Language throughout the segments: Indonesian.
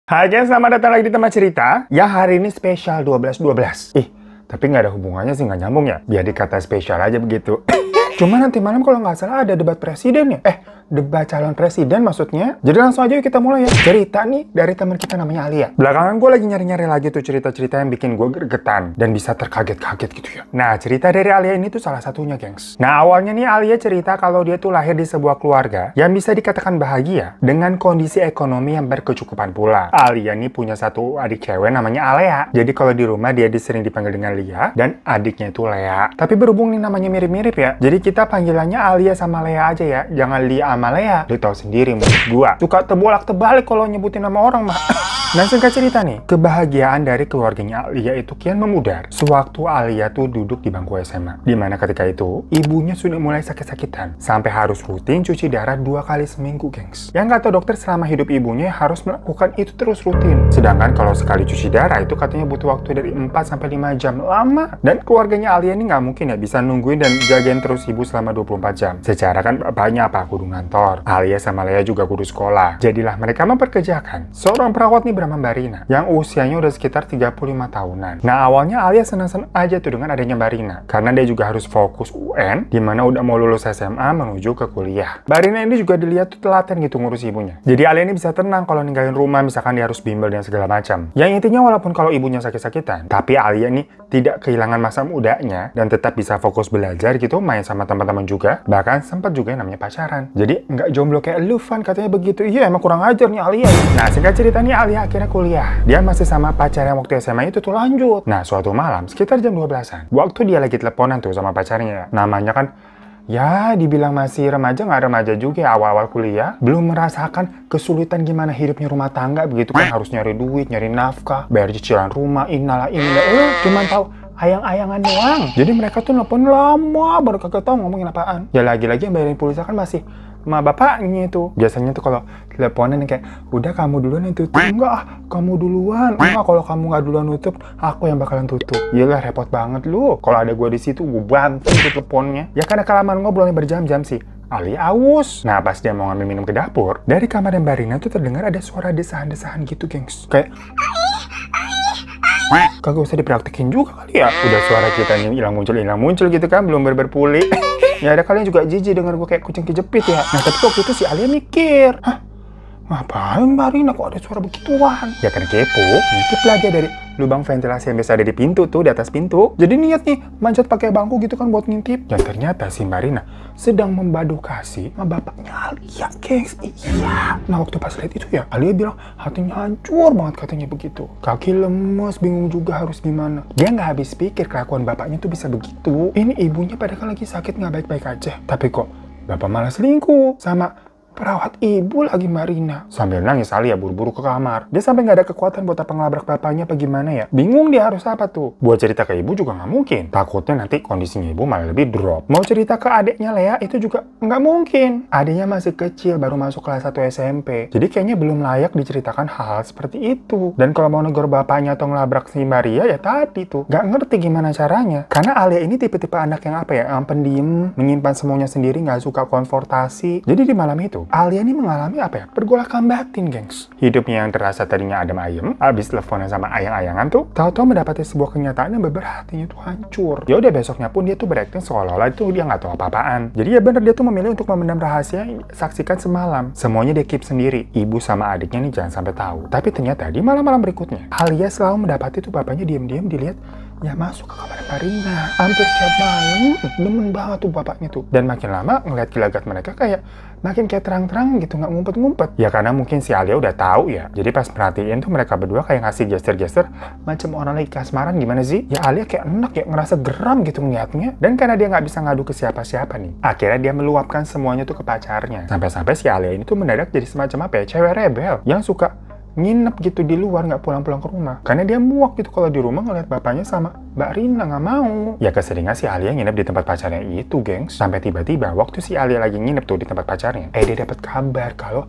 Hai guys, selamat datang lagi di Teman Cerita. Ya, hari ini spesial 12-12. Tapi nggak ada hubungannya sih, nggak nyambung ya. Biar dikata spesial aja begitu. Cuma nanti malam kalau nggak salah ada debat presiden ya. Debat calon presiden maksudnya. Jadi langsung aja yuk kita mulai ya. Cerita nih dari teman kita namanya Alia. Belakangan gue lagi nyari-nyari lagi tuh cerita-cerita yang bikin gue gregetan. Dan bisa terkaget-kaget gitu ya. Nah, cerita dari Alia ini tuh salah satunya, gengs. Nah, awalnya nih Alia cerita kalau dia tuh lahir di sebuah keluarga yang bisa dikatakan bahagia dengan kondisi ekonomi yang berkecukupan pula. Alia nih punya satu adik cewek namanya Alea. Jadi kalau di rumah dia sering dipanggil dengan Lia dan adiknya itu Lea. Tapi berhubung nih namanya mirip-mirip ya. Jadi kita panggilannya Alia sama Lea aja ya. Jangan Lia sama Lea. Lu tahu sendiri mulut gua. Suka terbolak-terbalik kalau nyebutin nama orang mah. Nah, singkat cerita nih, kebahagiaan dari keluarganya Alia itu kian memudar sewaktu Alia tuh duduk di bangku SMA. Dimana ketika itu, ibunya sudah mulai sakit-sakitan. Sampai harus rutin cuci darah 2 kali seminggu, gengs. Yang kata dokter selama hidup ibunya harus melakukan itu terus rutin. Sedangkan kalau sekali cuci darah itu katanya butuh waktu dari 4-5 jam. Lama. Dan keluarganya Alia ini nggak mungkin ya bisa nungguin dan jagain terus ibu selama 24 jam. Secara kan bapaknya apa? Kudu ngantor. Alia sama Lea juga kudu sekolah. Jadilah mereka memperkerjakan seorang perawat nih bernama Mbak Rina, yang usianya udah sekitar 35 tahunan. Nah, awalnya Alia senang-senang aja tuh dengan adanya Mbak Rina, karena dia juga harus fokus UN, dimana udah mau lulus SMA menuju ke kuliah. Mbak Rina ini juga dilihat tuh telaten gitu ngurus ibunya. Jadi Alia ini bisa tenang kalau ninggalin rumah, misalkan dia harus bimbel dan segala macam. Yang intinya walaupun kalau ibunya sakit-sakitan, tapi Alia ini tidak kehilangan masa mudanya dan tetap bisa fokus belajar gitu, main sama teman-teman juga, bahkan sempat juga yang namanya pacaran. Jadi nggak jomblo kayak lu, Van, katanya begitu. Iya, emang kurang ajar nih Alia. Nah, singkat cerita nih Alia akhirnya kuliah. Dia masih sama pacarnya waktu SMA itu tuh lanjut. Nah, suatu malam sekitar jam 12-an, waktu dia lagi teleponan tuh sama pacarnya, namanya kan ya dibilang masih remaja, nggak remaja juga ya, awal-awal kuliah, belum merasakan kesulitan gimana hidupnya rumah tangga begitu kan, harus nyari duit, nyari nafkah, bayar cicilan rumah, inilah cuman tahu ayang-ayangan doang. Jadi mereka tuh nelfon lama baru kagak tahu ngomongin apaan. Ya lagi-lagi yang bayarin pulsa kan masih sama bapaknya itu. Biasanya tuh kalau teleponan kayak, udah kamu duluan yang tutup. Enggak, kamu duluan. Enggak, kalau kamu nggak duluan tutup, aku yang bakalan tutup. Iyalah, repot banget lu. Kalau ada gua di situ, gua banting tuh teleponnya. Ya karena kelamaan ngobrolnya berjam-jam sih. Alia aus. Nah, pas dia mau ngambil minum ke dapur, dari kamar Mbak Rina tuh terdengar ada suara desahan-desahan gitu, gengs. Kayak kagak usah dipraktekin juga kali ya. Udah suara kita yang hilang muncul gitu kan, belum berpulih. Ya ada kalian juga jijik denger gue kayak kucing kejepit ya. Nah, tapi waktu itu si Alia mikir, hah? Ngapain Mbak Rina kok ada suara begituan? Ya kan kepo, ngintip lah dia dari lubang ventilasi yang biasa ada di pintu tuh, di atas pintu. Jadi niat nih, manjat pakai bangku gitu kan buat ngintip. Dan ternyata si Mbak Rina sedang membadu kasih sama bapaknya Alia, gengs. Iya. Nah, waktu pas lihat itu ya, Alia bilang hatinya hancur banget katanya begitu. Kaki lemes, bingung juga harus gimana. Dia nggak habis pikir kelakuan bapaknya tuh bisa begitu. Ini ibunya padahal lagi sakit nggak baik-baik aja. Tapi kok bapak malah selingkuh sama perawat ibu lagi, Mbak Rina. Sambil nangis Alia buru-buru ke kamar. Dia sampai nggak ada kekuatan buat apa ngelabrak bapaknya apa gimana ya. Bingung dia harus apa tuh. Buat cerita ke ibu juga nggak mungkin. Takutnya nanti kondisinya ibu malah lebih drop. Mau cerita ke adiknya Lea itu juga nggak mungkin. Adiknya masih kecil, baru masuk kelas 1 SMP. Jadi kayaknya belum layak diceritakan hal-hal seperti itu. Dan kalau mau negur bapaknya atau ngelabrak si Maria ya tadi tuh. Nggak ngerti gimana caranya. Karena Alia ini tipe-tipe anak yang apa ya, yang pendiam, menyimpan semuanya sendiri, nggak suka konfrontasi. Jadi di malam itu Alia ini mengalami apa ya? Pergolakan batin, gengs. Hidupnya yang terasa tadinya adem ayem, abis teleponan sama ayang-ayangan tuh, tahu-tahu mendapati sebuah kenyataan yang beberapa hatinya tuh hancur. Ya udah besoknya pun dia tuh berakting seolah-olah itu dia nggak tahu apa-apaan. Jadi ya bener dia tuh memilih untuk memendam rahasia yang saksikan semalam. Semuanya dia keep sendiri. Ibu sama adiknya nih jangan sampai tahu. Tapi ternyata di malam-malam berikutnya, Alia selalu mendapati tuh bapaknya diam-diam dilihat ya masuk ke kamar Mbak Rina. Hampir tiap malam, demen banget tuh bapaknya tuh. Dan makin lama ngeliat gelagat mereka kayak makin kayak terang-terang gitu, nggak ngumpet-ngumpet. Ya karena mungkin si Alia udah tahu ya. Jadi pas perhatiin tuh mereka berdua kayak ngasih gesture-gesture macam orang lagi kasmaran gimana sih? Ya Alia kayak enak ya, ngerasa geram gitu ngeliatnya. Dan karena dia nggak bisa ngadu ke siapa-siapa nih, akhirnya dia meluapkan semuanya tuh ke pacarnya. Sampai-sampai si Alia ini tuh mendadak jadi semacam apa ya, cewek rebel yang suka nginep gitu di luar, nggak pulang-pulang ke rumah. Karena dia muak gitu kalau di rumah ngeliat bapaknya sama Mbak Rina, nggak mau. Ya keseringan si Alia nginep di tempat pacarnya itu, gengs. Sampai tiba-tiba waktu si Alia lagi nginep tuh di tempat pacarnya, dia dapat kabar kalau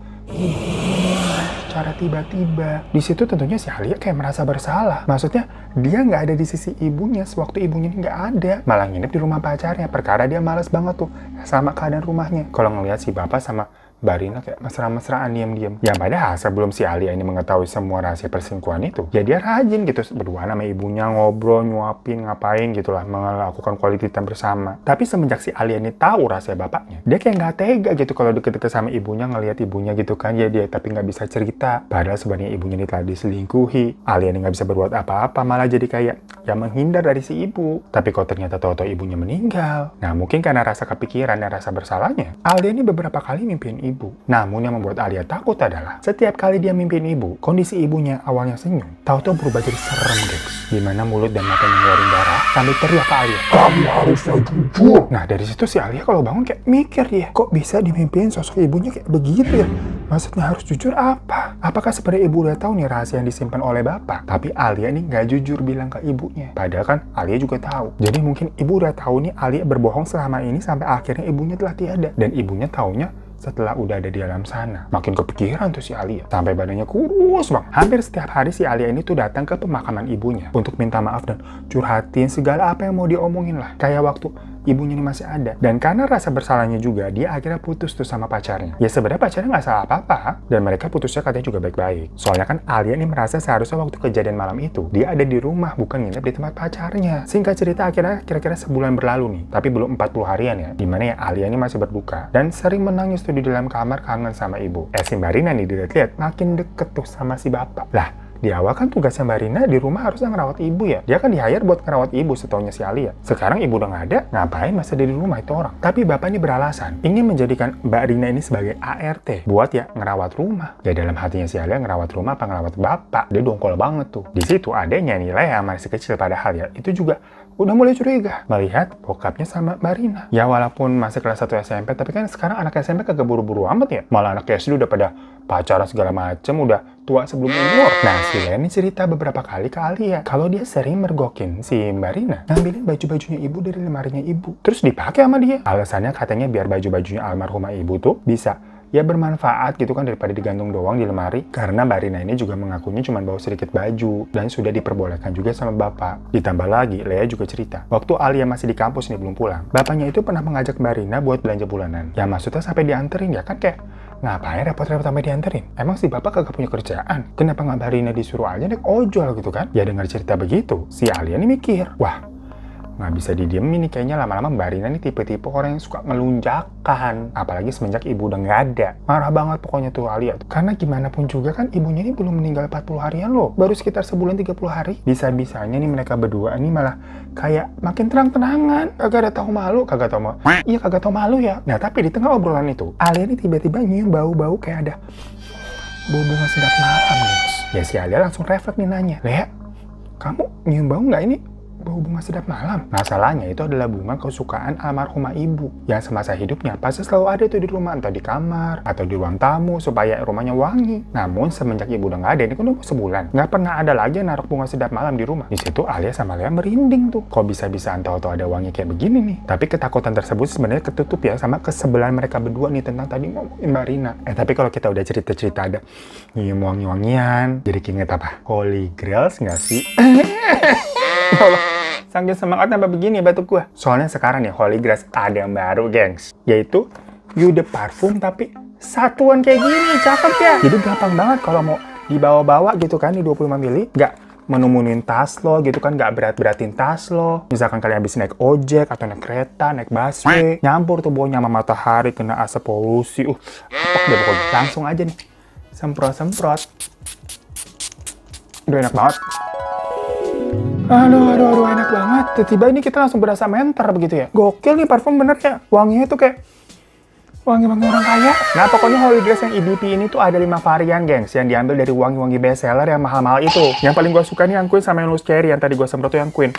cara tiba-tiba. Di situ tentunya si Alia kayak merasa bersalah. Maksudnya dia nggak ada di sisi ibunya sewaktu ibunya nggak ada. Malah nginep di rumah pacarnya. Perkara dia males banget tuh sama keadaan rumahnya. Kalau ngeliat si bapak sama Barina kayak mesra-mesraan diam-diam. Yang padahal sebelum si Alia ini mengetahui semua rahasia perselingkuhan itu, ya dia rajin gitu berdua sama ibunya ngobrol, nyuapin, ngapain gitulah, melakukan quality time bersama. Tapi semenjak si Alia ini tahu rahasia bapaknya, dia kayak nggak tega gitu kalau deket-deket sama ibunya, ngelihat ibunya gitu kan, ya dia tapi nggak bisa cerita. Padahal sebenarnya ibunya ini telah diselingkuhi. Alia ini nggak bisa berbuat apa-apa, malah jadi kayak ya menghindar dari si ibu. Tapi kok ternyata tahu-tahu ibunya meninggal. Nah mungkin karena rasa kepikiran dan rasa bersalahnya, Alia ini beberapa kali mimpiin ibu. Namun yang membuat Alia takut adalah setiap kali dia mimpiin ibu, kondisi ibunya awalnya senyum, tahu-tahu berubah jadi serem, gengs. Dimana mulut dan matanya ngeluarin darah sambil teriak ke Alia, "Kamu harusnya jujur." Nah dari situ si Alia kalau bangun kayak mikir dia, kok bisa dimimpiin sosok ibunya kayak begitu ya? Maksudnya harus jujur apa? Apakah sebenarnya ibu udah tahu nih rahasia yang disimpan oleh bapak? Tapi Alia nih nggak jujur bilang ke ibunya. Padahal kan Alia juga tahu. Jadi mungkin ibu udah tahu nih Alia berbohong selama ini sampai akhirnya ibunya telah tiada. Dan ibunya taunya setelah udah ada di alam sana. Makin kepikiran tuh si Alia. Sampai badannya kurus bang. Hampir setiap hari si Alia ini tuh datang ke pemakaman ibunya untuk minta maaf dan curhatin segala apa yang mau diomongin lah. Kayak waktu ibunya ini masih ada. Dan karena rasa bersalahnya juga, dia akhirnya putus tuh sama pacarnya. Ya sebenarnya pacarnya nggak salah apa-apa. Dan mereka putusnya katanya juga baik-baik. Soalnya kan Alia ini merasa seharusnya waktu kejadian malam itu, dia ada di rumah, bukan nginep di tempat pacarnya. Singkat cerita akhirnya kira-kira sebulan berlalu nih. Tapi belum 40 harian ya. Dimana ya Alia ini masih berduka. Dan sering menangis tuh di dalam kamar kangen sama ibu. Si Barina nih dilihat-lihat makin deket tuh sama si bapak. Lah, di awal kan tugasnya Mbak Rina di rumah harusnya ngerawat ibu ya. Dia kan di-hire buat ngerawat ibu setaunya si Alia. Sekarang ibu udah nggak ada, ngapain masih ada di rumah itu orang? Tapi bapaknya beralasan, ingin menjadikan Mbak Rina ini sebagai ART. Buat ya ngerawat rumah. Ya dalam hatinya si Alia ngerawat rumah apa ngerawat bapak? Dia dongkol banget tuh. Di situ adanya nilai yang masih kecil padahal ya. Itu juga udah mulai curiga melihat bokapnya sama Mbak Rina. Ya walaupun masih kelas 1 SMP, tapi kan sekarang anak SMP kagak buru-buru amat ya. Malah anak SD udah pada pacaran segala macem, udah tua sebelum umur. Nah, si Leni cerita beberapa kali ke Alia kalau dia sering mergokin si Mbak Rina ngambilin baju-bajunya ibu dari lemarinya ibu. Terus dipakai sama dia. Alasannya katanya biar baju-bajunya almarhumah ibu tuh bisa ya bermanfaat gitu kan daripada digantung doang di lemari. Karena Mbak Rina ini juga mengakunya cuma bawa sedikit baju dan sudah diperbolehkan juga sama bapak. Ditambah lagi, Lea juga cerita waktu Alia masih di kampus nih belum pulang, bapaknya itu pernah mengajak Mbak Rina buat belanja bulanan. Ya maksudnya sampai dianterin ya kan, kayak ngapain repot-repot sampai dianterin? Emang si bapak kagak punya kerjaan? Kenapa nggak Mbak Rina disuruh aja naik ojol gitu kan? Ya dengar cerita begitu, si Alia nih mikir, wah nggak bisa didiemin nih, kayaknya lama-lama Mbak Rina nih tipe-tipe orang yang suka ngelunjakan. Apalagi semenjak ibu udah nggak ada. Marah banget pokoknya tuh Alia. Karena gimana pun juga kan ibunya ini belum meninggal 40 harian loh. Baru sekitar sebulan 30 hari. Bisa-bisanya nih mereka berdua nih malah kayak makin terang-terangan. Kagak ada tahu malu, kagak tahu malu. Iya kagak tahu malu ya. Nah tapi di tengah obrolan itu, Alia nih tiba-tiba nyium bau-bau kayak ada bau bunga sedap malam guys. Ya si Alia langsung refleks nih nanya, Lea, kamu nyium bau nggak ini? Bau bunga sedap malam. Masalahnya itu adalah bunga kesukaan almarhumah ibu yang semasa hidupnya pasti selalu ada tuh di rumah, entah di kamar atau di ruang tamu supaya rumahnya wangi. Namun semenjak ibu udah nggak ada, ini kan udah sebulan, nggak pernah ada lagi naruh bunga sedap malam di rumah. Di situ Alia sama Lea merinding tuh. Kok bisa-bisaan tahu-tahu ada wangi kayak begini nih? Tapi ketakutan tersebut sebenarnya ketutup ya sama kesebelan mereka berdua nih tentang tadi ngomongin Mbak Rina. Tapi kalau kita udah cerita-cerita ada nyium wangi-wangian, jadi inget apa? Holy Grails nggak sih? Ya Allah, saking semangatnya apa begini batuk gua. Soalnya sekarang nih Holy Grails ada yang baru, gengs. Yaitu Eau de Parfum tapi satuan kayak gini, cakep ya. Jadi gampang banget kalau mau dibawa-bawa gitu kan di 25 mili. Nggak menemunin tas lo gitu kan, nggak berat-beratin tas lo. Misalkan kalian habis naik ojek atau naik kereta, naik busway, nyampur tuh baunya sama matahari, kena asap polusi. Apok deh pokoknya. Langsung aja nih, semprot-semprot. Udah enak banget. Aduh, enak banget. Tiba-tiba ini kita langsung berasa mentor begitu ya. Gokil nih parfum bener ya. Wanginya tuh kayak wangi-wangi orang kaya. Nah pokoknya Holy Grails yang EDP ini tuh ada 5 varian gengs, yang diambil dari wangi-wangi bestseller yang mahal-mahal itu. Yang paling gue suka nih yang Queen sama yang Loose Cherry, yang tadi gue semprot tuh yang Queen.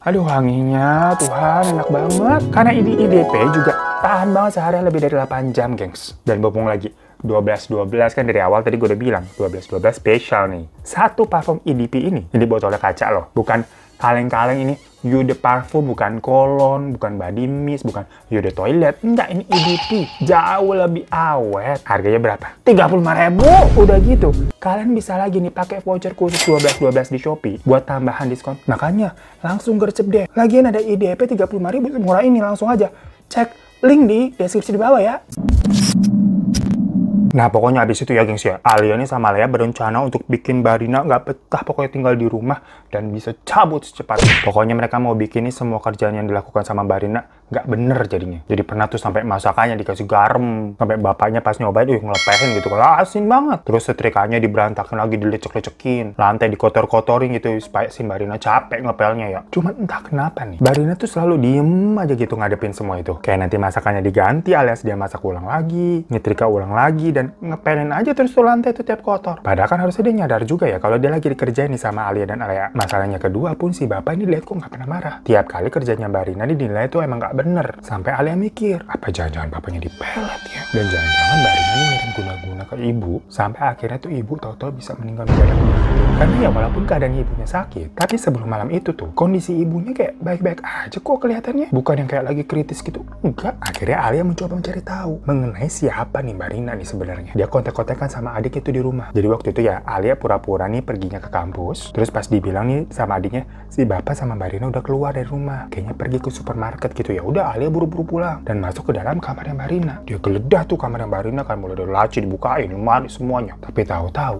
Aduh wanginya, Tuhan enak banget. Karena EDP juga tahan banget sehari lebih dari 8 jam gengs. Dan bopong lagi 12-12 kan dari awal tadi gue udah bilang 12-12 spesial nih. Satu parfum EDP ini botolnya kaca loh, bukan kaleng-kaleng. Ini Eau de Parfum, bukan kolon, bukan body mist, bukan Eau de toilet. Enggak, ini EDP, jauh lebih awet. Harganya berapa? 35.000. Udah gitu kalian bisa lagi nih pakai voucher khusus 12-12 di Shopee buat tambahan diskon. Makanya langsung gercep deh. Lagian ada IDP 35.000 murah ini, langsung aja cek link di deskripsi di bawah ya. Nah pokoknya abis itu ya gengs ya, Alia nih sama Lea berencana untuk bikin Barina nggak betah pokoknya tinggal di rumah dan bisa cabut secepatnya. Pokoknya mereka mau bikin nih semua kerjaan yang dilakukan sama Barina nggak bener jadinya. Jadi pernah tuh sampai masakannya dikasih garam, sampai bapaknya pas nyobain ngelepehin gitu, asin banget. Terus setrikanya diberantakan lagi, dilecek-lecekin, lantai dikotor-kotorin gitu supaya si Barina capek ngepelnya ya. Cuman entah kenapa nih, Barina tuh selalu diem aja gitu ngadepin semua itu. Kayak nanti masakannya diganti alias dia masak ulang lagi, nyetrika ulang lagi, dan ngepelin aja terus tuh lantai tuh tiap kotor. Padahal kan harusnya dia nyadar juga ya kalau dia lagi dikerjain nih sama Alia dan Alea. Masalahnya kedua pun si bapak ini lihat kok nggak pernah marah. Tiap kali kerjanya Barina dinilai tuh emang nggak bener. Sampai Alia mikir, apa jangan-jangan bapaknya dipelet ya? Dan jangan-jangan Barina ini ngirim guna-guna ke ibu, sampai akhirnya tuh ibu tahu-tahu bisa meninggal mendadak. Karena ya walaupun keadaan ibunya sakit, tapi sebelum malam itu tuh kondisi ibunya kayak baik-baik aja kok kelihatannya. Bukan yang kayak lagi kritis gitu. Enggak. Akhirnya Alia mencoba mencari tahu mengenai siapa nih Barina nih sebenarnya. Dia kontak-kontakan sama adik itu di rumah. Jadi waktu itu ya Alia pura-pura nih perginya ke kampus. Terus pas dibilang nih sama adiknya, si bapak sama Barina udah keluar dari rumah. Kayaknya pergi ke supermarket gitu ya. Udah Alia buru-buru pulang dan masuk ke dalam kamarnya Barina. Dia geledah tuh kamarnya Barina kan, mulai dari laci dibukain, lemari semuanya. Tapi tahu-tahu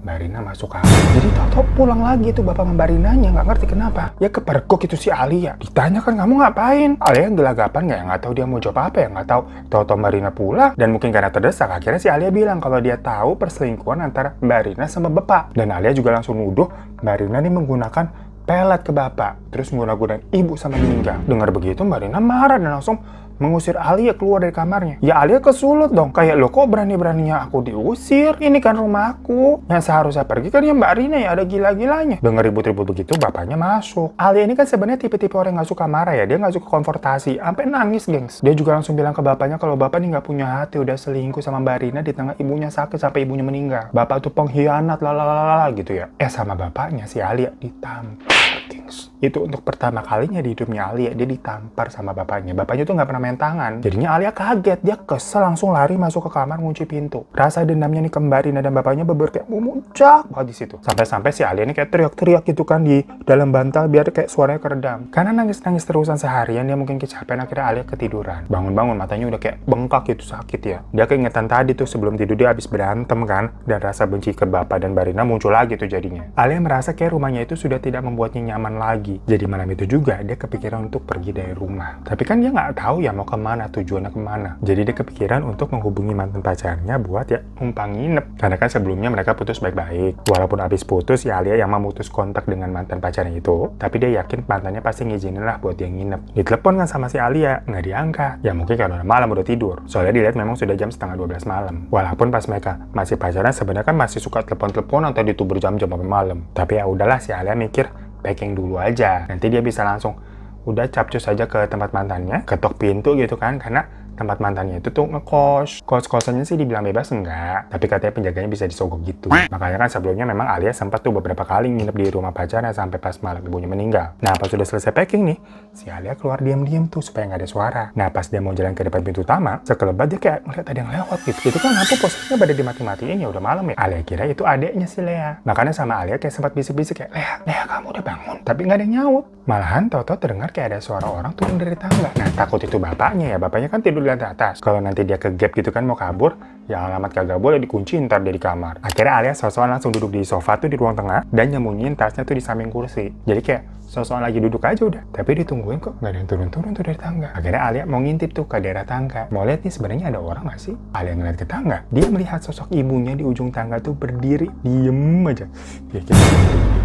Barina masuk kamar. Jadi tahu-tahu pulang lagi tuh bapak sama Barinanya, nggak ngerti kenapa. Ya kepergok itu si Alia. Ditanya kan kamu ngapain? Alia gelagapan nggak tahu dia mau jawab apa ya, nggak tahu. Tahu-tahu Barina pulang dan mungkin karena terdesak akhirnya si Alia bilang kalau dia tahu perselingkuhan antara Barina sama bapak. Dan Alia juga langsung nuduh Barina nih menggunakan pelet ke bapak, terus guna-gunain ibu sama meninggal. Dengar begitu Barina marah dan langsung mengusir Alia keluar dari kamarnya. Ya Alia kesulut dong, kayak lo kok berani-beraninya aku diusir? Ini kan rumahku. Yang seharusnya pergi kan ya Mbak Rina ya, ada gila-gilanya. Dengar ribut-ribut begitu bapaknya masuk. Alia ini kan sebenarnya tipe-tipe orang yang gak suka marah ya, dia gak suka konfrontasi, sampai nangis gengs. Dia juga langsung bilang ke bapaknya kalau bapak nih gak punya hati, udah selingkuh sama Mbak Rina di tengah ibunya sakit sampai ibunya meninggal. Bapak tuh pengkhianat lalalala gitu ya. Sama bapaknya si Alia ditampar gengs. Itu untuk pertama kalinya di hidupnya Alia, dia ditampar sama bapaknya. Bapaknya tuh gak pernah main tangan. Jadinya Alia kaget, dia kesel langsung lari masuk ke kamar ngunci pintu. Rasa dendamnya nih ke Mbak Rina dan bapaknya kayak memuncak banget di situ. Sampai-sampai si Alia nih kayak teriak-teriak gitu kan di dalam bantal biar kayak suaranya keredam. Karena nangis-nangis terusan seharian dia mungkin kecapean, akhirnya Alia ketiduran. Bangun-bangun matanya udah kayak bengkak gitu, sakit ya. Dia keingetan tadi tuh sebelum tidur dia habis berantem kan, dan rasa benci ke bapak dan Mbak Rina muncul lagi tuh jadinya. Alia merasa kayak rumahnya itu sudah tidak membuatnya nyaman lagi. Jadi malam itu juga dia kepikiran untuk pergi dari rumah. Tapi kan dia nggak tahu ya mau kemana, tujuannya kemana. Jadi dia kepikiran untuk menghubungi mantan pacarnya buat ya numpang nginep. Karena kan sebelumnya mereka putus baik-baik. Walaupun habis putus ya Alia yang memutus kontak dengan mantan pacarnya itu. Tapi dia yakin mantannya pasti ngizinin lah buat dia nginep. Ditelepon kan sama si Alia, nggak diangkat. Ya mungkin karena udah malam udah tidur. Soalnya dilihat memang sudah jam setengah 12 malam. Walaupun pas mereka masih pacaran sebenarnya kan masih suka telepon-telepon atau itu berjam-jam sampai malam. Tapi ya udahlah si Alia mikir packing dulu aja. Nanti dia bisa langsung udah capcus aja ke tempat mantannya, ketok pintu gitu kan, karena tempat mantannya itu tuh ngekos. Kos-kosannya sih dibilang bebas enggak, tapi katanya penjaganya bisa disogok gitu. Makanya kan sebelumnya memang Alia sempat tuh beberapa kali nginep di rumah pacarnya sampai pas malam ibunya meninggal. Nah pas sudah selesai packing nih, si Alia keluar diam-diam tuh supaya nggak ada suara. Nah pas dia mau jalan ke depan pintu utama, sekelebat dia kayak ngeliat ada yang lewat gitu. Itu kan lampu posisinya pada dimati-matiin ya udah malam ya. Alia kira itu adeknya si Lea. Makanya sama Alia kayak sempat bisik-bisik kayak, Lea kamu udah bangun. Tapi nggak ada yang nyaut. Malahan tau-tau terdengar kayak ada suara orang turun dari tangga. Nah takut itu bapaknya ya, bapaknya kan tidur di lantai atas. Kalau nanti dia ke gap gitu kan mau kabur, ya alamat kagak boleh dikunci ntar dia di kamar. Akhirnya Alia sosokan langsung duduk di sofa tuh di ruang tengah dan nyembunyiin tasnya tuh di samping kursi. Jadi kayak sosokan lagi duduk aja udah. Tapi ditungguin kok nggak ada yang turun-turun tuh dari tangga. Akhirnya Alia mau ngintip tuh ke daerah tangga. Mau lihat nih sebenarnya ada orang nggak sih? Alia ngeliat ke tangga. Dia melihat sosok ibunya di ujung tangga tuh berdiri diem aja.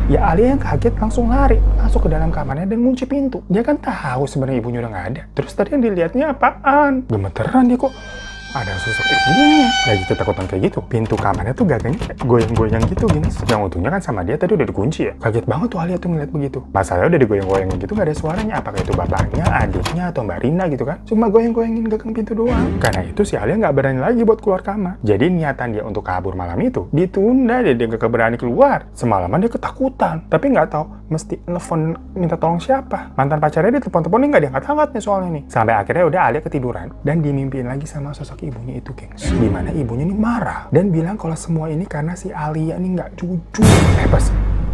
Ya Alia yang kaget langsung lari masuk ke dalam kamarnya dan ngunci pintu. Dia kan tahu sebenarnya ibunya udah nggak ada. Terus tadi yang dilihatnya apaan? Gemeteran dia kok ada sosok ibunya. Lagi ketakutan kayak gitu. Pintu kamarnya tuh gagangnya kayak goyang-goyang gitu gini. Yang untungnya kan sama dia tadi udah dikunci ya. Kaget banget tuh Alia tuh ngeliat begitu. Masalahnya udah digoyang-goyangin gitu gak ada suaranya. Apakah itu bapaknya, adiknya, atau Mbak Rina gitu kan. Cuma goyang-goyangin gagang pintu doang. Karena itu si Alia gak berani lagi buat keluar kamar. Jadi niatan dia untuk kabur malam itu ditunda deh. Dia gak berani keluar. Semalaman dia ketakutan. Tapi gak tahu mesti nelfon minta tolong siapa. Mantan pacarnya dia telepon-teleponin gak diangkat-angkat nih soalnya nih. Sampai akhirnya udah Alia ketiduran dan dimimpiin lagi sama sosok ibunya itu gengs. Dimana ibunya nih marah dan bilang kalau semua ini karena si Alia nih nggak jujur. Pas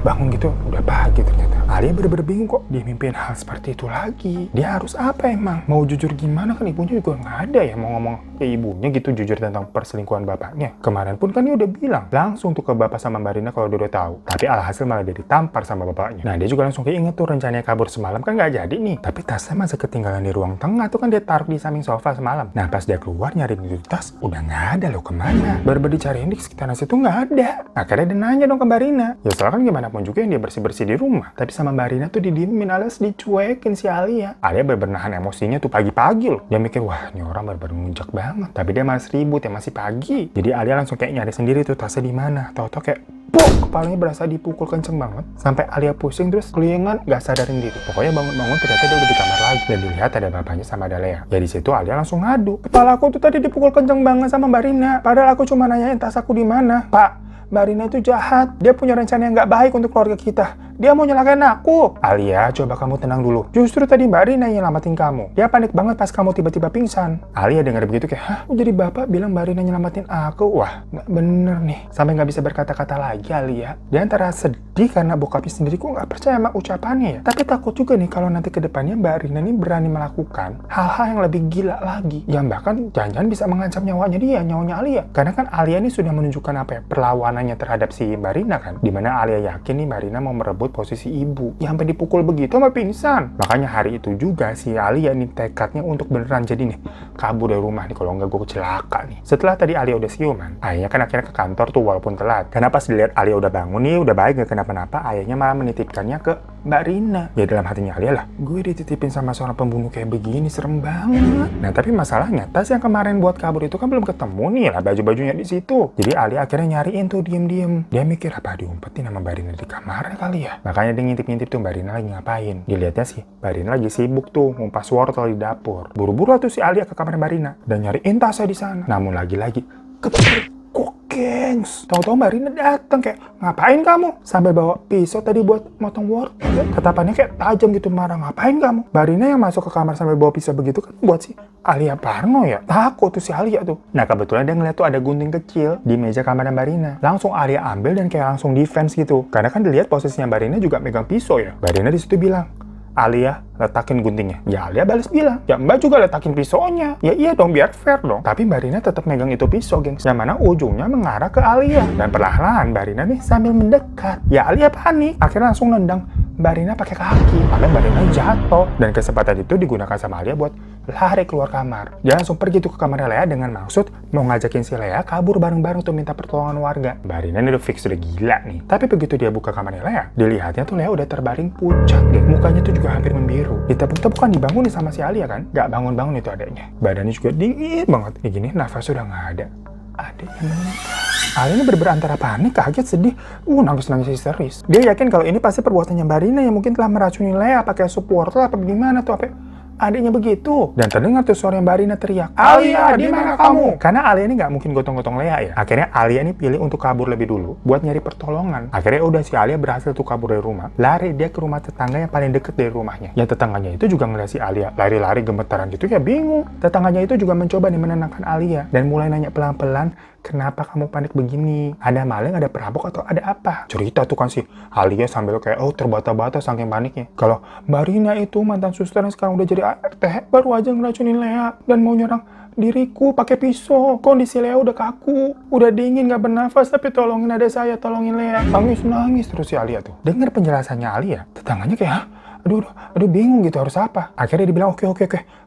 bangun gitu udah pagi ternyata. Alia bener-bener bingung kok dia mimpiin hal seperti itu lagi. Dia harus apa emang? Mau jujur gimana kan ibunya juga nggak ada ya mau ngomong ke ibunya gitu jujur tentang perselingkuhan bapaknya. Kemarin pun kan dia udah bilang langsung tuh ke bapak sama Mbak Rina kalau dia udah tahu. Tapi alhasil malah dia ditampar sama bapaknya. Nah dia juga langsung keinget tuh rencananya kabur semalam kan nggak jadi nih. Tapi tasnya masih ketinggalan di ruang tengah tuh kan dia taruh di samping sofa semalam. Nah pas dia keluar nyariin itu tas udah nggak ada loh kemana. Baru dicariin di sekitaran situ nggak ada. Akhirnya dia nanya dong ke Mbak Rina. Ya soalnya kan gimana pun juga yang dia bersih-bersih di rumah. Tapi sama Mbak Rina tuh didiemin alias dicuekin si Alia. Alia berbenahan emosinya tuh pagi-pagi loh. Dia mikir wah ini orang bener-bener muncak banget. Tapi dia malas ribut ya masih pagi. Jadi Alia langsung kayak nyari sendiri tuh tasnya di mana. Tahu-tahu kayak kepalanya berasa dipukul kenceng banget. Sampai Alia pusing terus kelingan gak sadarin diri. Pokoknya bangun-bangun ternyata dia udah di kamar lagi. Dan dilihat ada bapaknya sama ada Lea. Ya di situ Alia langsung ngadu. Kepala aku tuh tadi dipukul kenceng banget sama Mbak Rina. Padahal aku cuma nanyain tas aku di mana. Pak, Mbak Rina itu jahat. Dia punya rencana yang gak baik untuk keluarga kita. Dia mau nyelakain aku. Alia, coba kamu tenang dulu. Justru tadi Mbak Rina yang nyelamatin kamu. Dia panik banget pas kamu tiba-tiba pingsan. Alia dengar begitu kayak, hah? Jadi bapak bilang Mbak Rina nyelamatin aku? Wah, nggak bener nih. Sampai nggak bisa berkata-kata lagi Alia. Dia antara sedih karena bokapnya sendiri kok nggak percaya sama ucapannya ya. Tapi takut juga nih kalau nanti ke depannya Mbak Rina ini berani melakukan hal-hal yang lebih gila lagi. Yang bahkan jangan-jangan bisa mengancam nyawanya dia, nyawanya Alia. Karena kan Alia ini sudah menunjukkan apa ya, perlawanannya terhadap si Mbak Rina kan. Dimana Alia yakin nih Mbak Rina mau merebut posisi ibu. Ya sampai dipukul begitu sama pingsan. Makanya hari itu juga si Alia nih tekadnya untuk beneran jadi nih kabur dari rumah nih kalau nggak gue celaka nih. Setelah tadi Alia udah siuman, ayahnya kan akhirnya ke kantor tuh walaupun telat. Karena pas dilihat Alia udah bangun nih, udah baik gak kenapa-napa, ayahnya malah menitipkannya ke Mbak Rina. Ya dalam hatinya Alia lah, gue dititipin sama seorang pembunuh kayak begini, serem banget. Nah tapi masalahnya tas yang kemarin buat kabur itu kan belum ketemu nih lah baju-bajunya di situ. Jadi Alia akhirnya nyariin tuh diem-diem. Dia mikir apa diumpetin sama Mbak Rina di kamarnya kali ya. Makanya dia ngintip-ngintip tuh Mbak Rina lagi ngapain. Dilihatnya sih Mbak Rina lagi sibuk tuh ngumpas wortel di dapur. Buru-buru tuh si Alia ke kamar Mbak Rina dan nyariin tasnya di sana. Namun lagi-lagi kepergok, gengs. Tahu-tahu Mbak Rina datang kayak, ngapain kamu? Sambil bawa pisau tadi buat motong wortel. Tatapannya kayak tajam gitu, marah. Ngapain kamu? Mbak Rina yang masuk ke kamar sambil bawa pisau begitu kan buat si Alia parno ya. Takut tuh si Alia tuh. Nah kebetulan dia ngeliat tuh ada gunting kecil di meja kamar Mbak Rina. Langsung Alia ambil dan kayak langsung defense gitu. Karena kan dilihat posisinya Mbak Rina juga megang pisau ya. Mbak Rina di situ bilang, Alia, letakin guntingnya. Ya Alia balas bilang, ya Mbak juga letakin pisaunya. Ya iya dong, biar fair dong. Tapi Mbak Rina tetap megang itu pisau, gengs. Yang mana ujungnya mengarah ke Alia. Dan perlahan-lahan Mbak Rina nih sambil mendekat. Ya Alia panik. Akhirnya langsung nendang Mbak Rina pakai kaki. Sampai Mbak Rina jatuh. Dan kesempatan itu digunakan sama Alia buat lari keluar kamar. Dia langsung pergi tuh ke kamar Lea dengan maksud mau ngajakin si Lea kabur bareng-bareng tuh minta pertolongan warga. Mbak Rina ini udah fix, udah gila nih. Tapi begitu dia buka kamar Lea, dilihatnya tuh Lea udah terbaring pucat deh. Mukanya tuh juga hampir membiru. Ditepuk-tepuk kan dibangun nih sama si Alia kan. Gak bangun-bangun itu adanya. Badannya juga dingin banget. Kayak gini nafas udah gak ada. Adiknya meninggal. Alia ini bener-bener antara panik, kaget, sedih, nangis-nangis histeris. Dia yakin kalau ini pasti perbuatannya Mbak Rina yang mungkin telah meracuni Lea pakai sup wortel apa gimana tuh, apa adiknya begitu. Dan terdengar tuh suara Mbak Rina teriak, Alia, di mana kamu? Karena Alia ini nggak mungkin gotong-gotong Lea ya. Akhirnya Alia ini pilih untuk kabur lebih dulu buat nyari pertolongan. Akhirnya udah si Alia berhasil tuh kabur dari rumah. Lari dia ke rumah tetangga yang paling deket dari rumahnya. Ya tetangganya itu juga ngeliat si Alia lari-lari gemetaran gitu ya bingung. Tetangganya itu juga mencoba nih menenangkan Alia dan mulai nanya pelan-pelan, kenapa kamu panik begini? Ada maling, ada perampok, atau ada apa? Cerita tuh kan si Alia sambil kayak terbata-bata saking paniknya. Kalau Mbak Rina itu mantan suster yang sekarang udah jadi ART, baru aja ngeracunin Lea dan mau nyerang diriku pakai pisau. Kondisi Lea udah kaku, udah dingin, gak bernafas, tapi tolongin ada saya, tolongin Lea. Nangis terus si Alia tuh. Dengar penjelasannya Alia, tetangganya kayak, hah? Aduh bingung gitu harus apa. Akhirnya dia bilang, oke.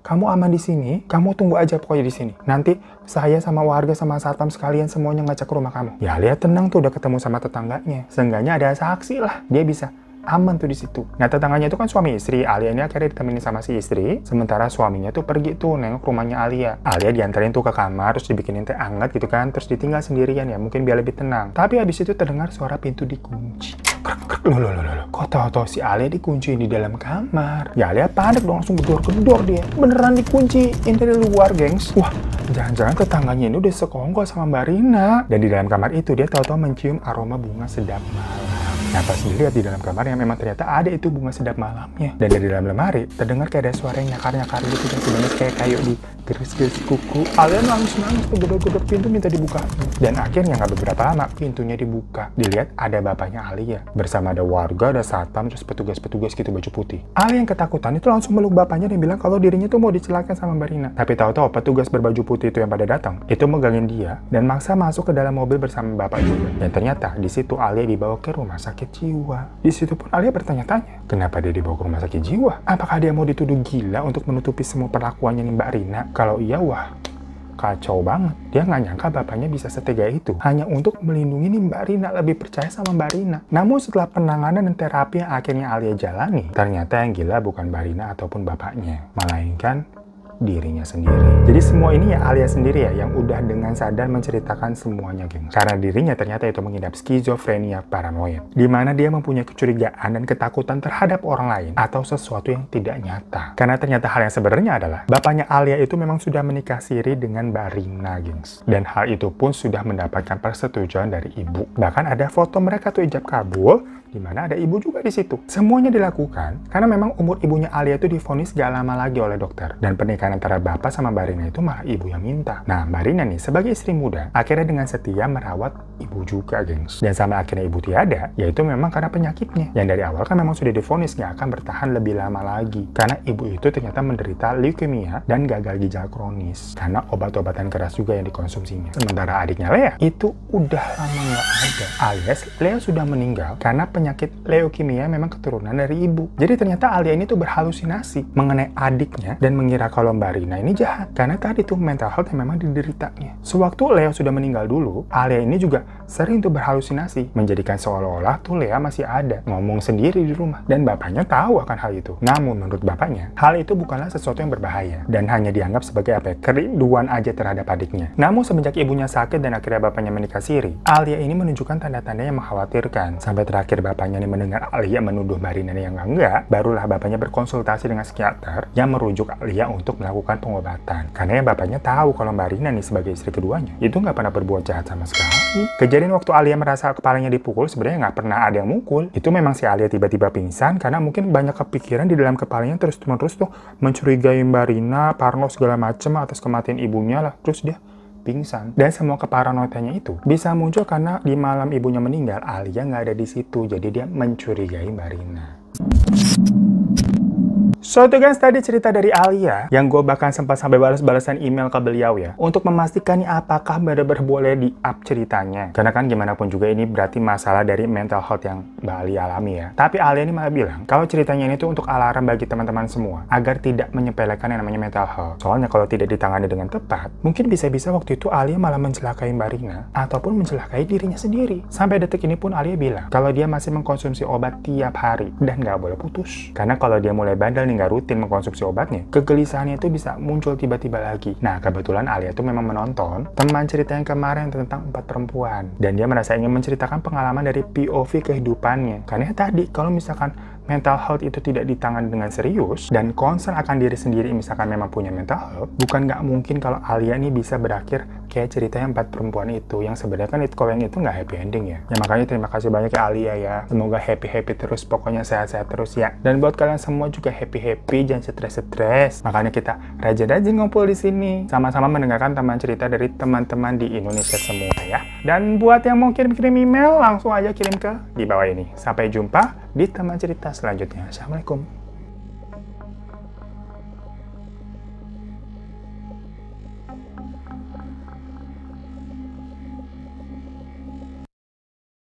Kamu aman di sini, kamu tunggu aja pokoknya di sini. Nanti saya sama warga sama satpam sekalian semuanya ngecek ke rumah kamu. Ya Alia tenang tuh udah ketemu sama tetangganya. Seenggaknya ada saksi lah, dia bisa aman tuh di situ. Nah tetangganya itu kan suami istri. Alia ini akhirnya ditemani sama si istri. Sementara suaminya tuh pergi tuh nengok rumahnya Alia. Alia diantarin tuh ke kamar, terus dibikinin teh hangat gitu kan. Terus ditinggal sendirian ya, mungkin biar lebih tenang. Tapi habis itu terdengar suara pintu dikunci. Loh. Kok tau-tau si Alia dikunciin di dalam kamar? Ya Alia panik dong, langsung gedor-gedor dia. Beneran dikunciin dari luar, gengs. Wah, jangan-jangan tetangganya ini udah sekongkol sama Mbak Rina. Dan di dalam kamar itu dia tahu-tahu mencium aroma bunga sedap malam. Nah pas dilihat di dalam kamar yang memang ternyata ada itu bunga sedap malamnya. Dan dari dalam lemari terdengar kayak ada suara yang nyakar-nyakar gitu dan sebenarnya kayak di geris-geris kuku. Alia nangis-nangis tuh gedor-gedor pintu minta dibuka. Dan akhirnya nggak beberapa lama pintunya dibuka. Dilihat ada bapaknya Alia bersama ada warga, ada satpam, terus petugas-petugas gitu baju putih. Alia yang ketakutan itu langsung meluk bapaknya dan bilang kalau dirinya tuh mau dicelakain sama Mbak Rina. Tapi tahu-tahu petugas berbaju putih itu yang pada datang itu megangin dia dan maksa masuk ke dalam mobil bersama bapak juga. Dan ternyata di situ Alia dibawa ke rumah sakit jiwa. Di situ pun Alia bertanya-tanya, kenapa dia dibawa ke rumah sakit jiwa? Apakah dia mau dituduh gila untuk menutupi semua perlakuannya nih Mbak Rina? Kalau iya, wah, kacau banget. Dia nggak nyangka bapaknya bisa setega itu hanya untuk melindungi nih Mbak Rina, lebih percaya sama Mbak Rina. Namun setelah penanganan dan terapi yang akhirnya Alia jalani, ternyata yang gila bukan Mbak Rina ataupun bapaknya, melainkan dirinya sendiri. Jadi semua ini ya Alia sendiri ya yang udah dengan sadar menceritakan semuanya, geng. Karena dirinya ternyata itu mengidap skizofrenia paranoid, di mana dia mempunyai kecurigaan dan ketakutan terhadap orang lain atau sesuatu yang tidak nyata. Karena ternyata hal yang sebenarnya adalah bapaknya Alia itu memang sudah menikah siri dengan Mbak Rina, gengs. Dan hal itu pun sudah mendapatkan persetujuan dari ibu. Bahkan ada foto mereka tuh ijab kabul, di mana ada ibu juga di situ. Semuanya dilakukan karena memang umur ibunya Alia itu divonis gak lama lagi oleh dokter. Dan pernikahan antara bapak sama Mbak Rina itu malah ibu yang minta. Nah, Mbak Rina nih sebagai istri muda akhirnya dengan setia merawat ibu juga, gengs. Dan sampai akhirnya ibu tiada, yaitu memang karena penyakitnya. Yang dari awal kan memang sudah divonis gak akan bertahan lebih lama lagi. Karena ibu itu ternyata menderita leukemia dan gagal ginjal kronis. Karena obat-obatan keras juga yang dikonsumsinya. Sementara adiknya Lea itu udah lama gak ada. Alias Lea sudah meninggal karena penyakit leukemia memang keturunan dari ibu. Jadi ternyata Alia ini tuh berhalusinasi mengenai adiknya dan mengira kalau Mbak Rina ini jahat. Karena tadi tuh mental health yang memang dideritanya. Sewaktu Lea sudah meninggal dulu, Alia ini juga sering tuh berhalusinasi, menjadikan seolah-olah tuh Lea masih ada, ngomong sendiri di rumah. Dan bapaknya tahu akan hal itu. Namun menurut bapaknya, hal itu bukanlah sesuatu yang berbahaya dan hanya dianggap sebagai apa ya, kerinduan aja terhadap adiknya. Namun semenjak ibunya sakit dan akhirnya bapaknya menikah siri, Alia ini menunjukkan tanda-tanda yang mengkhawatirkan. Sampai terakhir bapaknya ini mendengar Alia menuduh Mbak Rina yang enggak, barulah bapaknya berkonsultasi dengan psikiater yang merujuk Alia untuk melakukan pengobatan. Karena yang bapaknya tahu kalau Mbak Rina nih sebagai istri keduanya itu nggak pernah berbuat jahat sama sekali. Kejadian waktu Alia merasa kepalanya dipukul sebenarnya nggak pernah ada yang mukul. Itu memang si Alia tiba-tiba pingsan karena mungkin banyak kepikiran di dalam kepalanya terus-menerus tuh mencurigai Mbak Rina, parno segala macem atas kematian ibunya lah. Terus dia pingsan. Dan semua keparanoidannya itu bisa muncul karena di malam ibunya meninggal, Alia nggak ada di situ. Jadi dia mencurigai Mbak Rina. So itu guys tadi cerita dari Alia yang gue bahkan sempat sampai balas-balasan email ke beliau ya untuk memastikan nih apakah benar-benar boleh di-up ceritanya. Karena kan gimana pun juga ini berarti masalah dari mental health yang Mbak Alia alami ya. Tapi Alia ini malah bilang kalau ceritanya ini tuh untuk alarm bagi teman-teman semua agar tidak menyepelekan yang namanya mental health. Soalnya kalau tidak ditangani dengan tepat, mungkin bisa-bisa waktu itu Alia malah mencelakai Mbak Rina ataupun mencelakai dirinya sendiri. Sampai detik ini pun Alia bilang kalau dia masih mengkonsumsi obat tiap hari dan nggak boleh putus. Karena kalau dia mulai bandel nih nggak rutin mengkonsumsi obatnya, kegelisahannya itu bisa muncul tiba-tiba lagi. Nah, kebetulan Alia tuh memang menonton teman cerita yang kemarin tentang 4 perempuan. Dan dia merasa ingin menceritakan pengalaman dari POV kehidupannya. Karena tadi, kalau misalkan mental health itu tidak ditangani dengan serius dan concern akan diri sendiri misalkan memang punya mental health, bukan nggak mungkin kalau Alia ini bisa berakhir kayak cerita yang 4 perempuan itu, yang sebenarnya kan kalau yang itu nggak happy ending ya. Ya makanya terima kasih banyak ya Alia ya. Semoga happy-happy terus, pokoknya sehat-sehat terus ya. Dan buat kalian semua juga happy-happy, jangan stres-stres. Makanya kita rajin-rajin ngumpul di sini, sama-sama mendengarkan teman cerita dari teman-teman di Indonesia semua ya. Dan buat yang mau kirim-kirim email, langsung aja kirim ke di bawah ini. Sampai jumpa di teman cerita selanjutnya. Assalamualaikum.